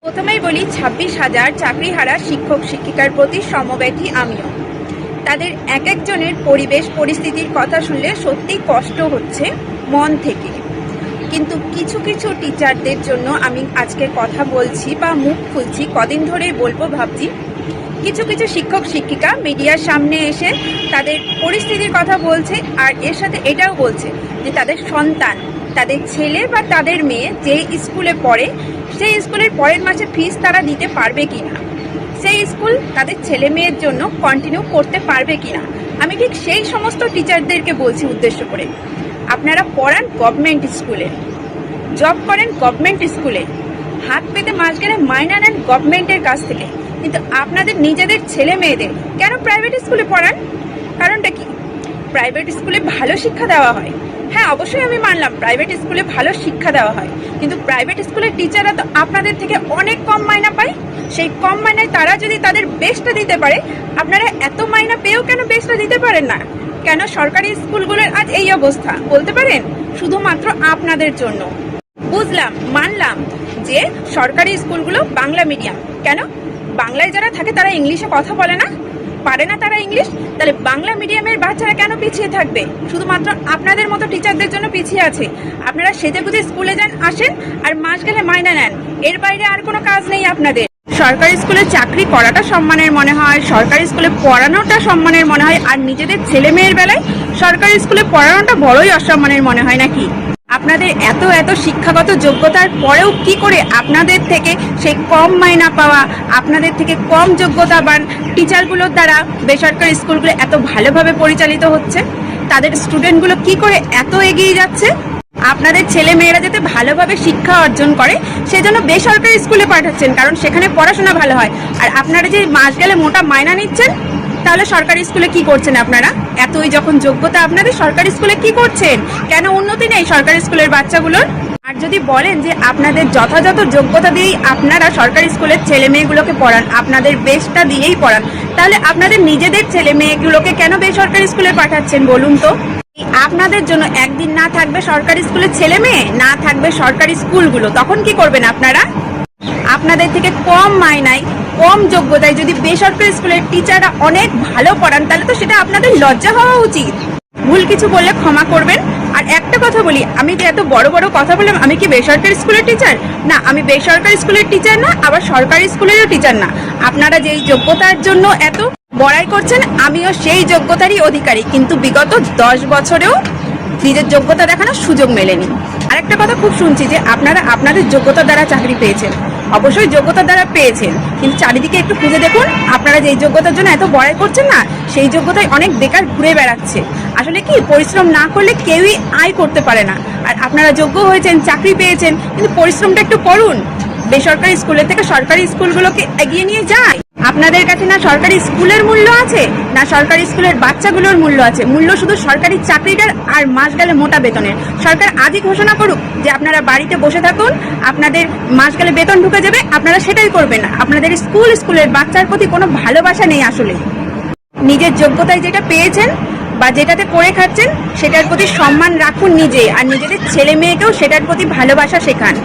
প্রথমেই বলি 26,000 চাকরিহারা শিক্ষক শিক্ষিকার প্রতি সমব্যথী আমিও। তাদের এক একজনের পরিবেশ পরিস্থিতির কথা শুনলে সত্যি কষ্ট হচ্ছে মন থেকে। কিন্তু কিছু কিছু টিচারদের জন্য আমি আজকের কথা বলছি বা মুখ খুলছি, কদিন ধরেই বলবো ভাবছি। কিছু কিছু শিক্ষক শিক্ষিকা মিডিয়ার সামনে এসে তাদের পরিস্থিতির কথা বলছে, আর এর সাথে এটাও বলছে যে তাদের সন্তান, তাদের ছেলে বা তাদের মেয়ে যে স্কুলে পড়ে সেই স্কুলের পরের মাসে ফিস তারা দিতে পারবে কিনা, সেই স্কুল তাদের ছেলে মেয়ের জন্য কন্টিনিউ করতে পারবে কিনা। আমি ঠিক সেই সমস্ত টিচারদেরকে বলছি উদ্দেশ্য করে, আপনারা পড়ান গভর্নমেন্ট স্কুলে, জব করেন গভর্নমেন্ট স্কুলে, হাত পেতে মাস গেলে মাইনা নেন গভর্নমেন্টের কাছ থেকে, কিন্তু আপনাদের নিজেদের ছেলে মেয়েদের কেন প্রাইভেট স্কুলে পড়ান? কারণটা কি? প্রাইভেট স্কুলে ভালো শিক্ষা দেওয়া হয়। হ্যাঁ, অবশ্যই আমি মানলাম প্রাইভেট স্কুলে ভালো শিক্ষা দেওয়া হয়, কিন্তু প্রাইভেট স্কুলের টিচাররা তো আপনাদের থেকে অনেক কম মাইনা পায়। সেই কম মাইনায় তারা যদি তাদের বেস্টটা দিতে পারে, আপনারা এত মাইনা পেয়েও কেন বেস্টটা দিতে পারেন না? কেন সরকারি স্কুলগুলোর আজ এই অবস্থা? বলতে পারেন শুধুমাত্র আপনাদের জন্য। বুঝলাম, মানলাম যে সরকারি স্কুলগুলো বাংলা মিডিয়াম, কেন বাংলায় যারা থাকে তারা ইংলিশে কথা বলে না, পারে না তারা ইংলিশ? তাহলে বাংলা মিডিয়ামের বাচ্চারা কেন পিছিয়ে থাকবে? শুধুমাত্র আপনাদের মতো টিচারদের জন্য পিছিয়ে আছে। আপনারা সেজে গুজে স্কুলে যান, আসেন, আর মাস গেলে মাইনা নেন, এর বাইরে আর কোনো কাজ নেই আপনাদের। সরকারি স্কুলে চাকরি করাটা সম্মানের মনে হয়, সরকারি স্কুলে পড়ানোটা সম্মানের মনে হয়, আর নিজেদের ছেলে মেয়ের বেলায় সরকারি স্কুলে পড়ানোটা বড়ই অসম্মানের মনে হয় নাকি? আপনাদের এত এত শিক্ষাগত যোগ্যতার পরেও কি করে আপনাদের থেকে সেই কম মাইনা পাওয়া, আপনাদের থেকে কম যোগ্যতাবান টিচারগুলোর দ্বারা বেসরকারি স্কুলগুলো এত ভালোভাবে পরিচালিত হচ্ছে? তাদের স্টুডেন্টগুলো কি করে এত এগিয়ে যাচ্ছে? আপনাদের ছেলে মেয়েরা যাতে ভালোভাবে শিক্ষা অর্জন করে সেজন্য বেসরকারি স্কুলে পাঠাচ্ছেন, কারণ সেখানে পড়াশোনা ভালো হয়। আর আপনারা যে মাস গেলে মোটা মাইনা নিচ্ছেন, তাহলে সরকারি স্কুলে কি করছেন আপনারা? এতই যখন যোগ্যতা আপনাদের, সরকারি স্কুলে কি করছেন? কেন উন্নতি নেই সরকারি স্কুলের বাচ্চাগুলোর? আর যদি বলেন যে আপনাদের যথাযথ যোগ্যতা দিয়েই আপনারা সরকারি স্কুলের ছেলে মেয়েগুলোকে পড়ান, আপনাদের বেস্টটা দিয়েই পড়ান, তাহলে আপনাদের নিজেদের ছেলে মেয়েগুলোকে কেন বেসরকারি স্কুলে পাঠাচ্ছেন বলুন তো? আপনাদের জন্য একদিন না থাকবে সরকারি স্কুলের ছেলে মেয়ে, না থাকবে সরকারি স্কুলগুলো, তখন কি করবেন আপনারা? আপনাদের থেকে কম মাইনায়, কম যোগ্যতায় যদি বেসরকারি স্কুলের টিচাররা অনেক ভালো পড়ান, তাহলে তো সেটা আপনাদের লজ্জা হওয়া উচিত। ভুল কিছু বললে ক্ষমা করবেন। আর একটা কথা বলি, আমি যে এত বড় বড় কথা বললাম, আমি কি বেসরকারি স্কুলের টিচার? না, আমি বেসরকারি স্কুলের টিচার না, আবার সরকারি স্কুলেরও টিচার না। আপনারা যেই যোগ্যতার জন্য এত বড়াই করছেন, আমিও সেই যোগ্যতারই অধিকারী, কিন্তু বিগত 10 বছরেও নিজের যোগ্যতা দেখানোর সুযোগ মেলেনি। আরেকটা কথা খুব শুনছি যে আপনারা আপনাদের যোগ্যতা দ্বারা চাকরি পেয়েছেন। অবশ্যই যোগ্যতার দ্বারা পেয়েছেন, কিন্তু চারিদিকে একটু খুঁজে দেখুন, আপনারা যেই যোগ্যতার জন্য এত বড়াই করছেন না, সেই যোগ্যতায় অনেক বেকার ঘুরে বেড়াচ্ছে। আসলে কি, পরিশ্রম না করলে কেউই আয় করতে পারে না। আর আপনারা যোগ্য হয়েছেন, চাকরি পেয়েছেন, কিন্তু পরিশ্রমটা একটু করুন। বেসরকারি স্কুলের থেকে সরকারি স্কুলগুলোকে এগিয়ে নিয়ে যায়। আপনাদের কাছে না সরকারি স্কুলের মূল্য আছে, না সরকারি স্কুলের বাচ্চাগুলোর মূল্য আছে। মূল্য শুধু সরকারি চাকরিটার আর মাস গেলে মোটা বেতনের। সরকার আজই ঘোষণা করুক যে আপনারা বাড়িতে বসে থাকুন, আপনাদের মাস গেলে বেতন ঢুকে যাবে, আপনারা সেটাই করবেন না। আপনাদের স্কুলের বাচ্চার প্রতি কোনো ভালোবাসা নেই। আসলে নিজের যোগ্যতায় যেটা পেয়েছেন বা যেটাতে করে খাচ্ছেন, সেটার প্রতি সম্মান রাখুন নিজে, আর নিজেদের ছেলে মেয়েকেও সেটার প্রতি ভালোবাসা শেখান।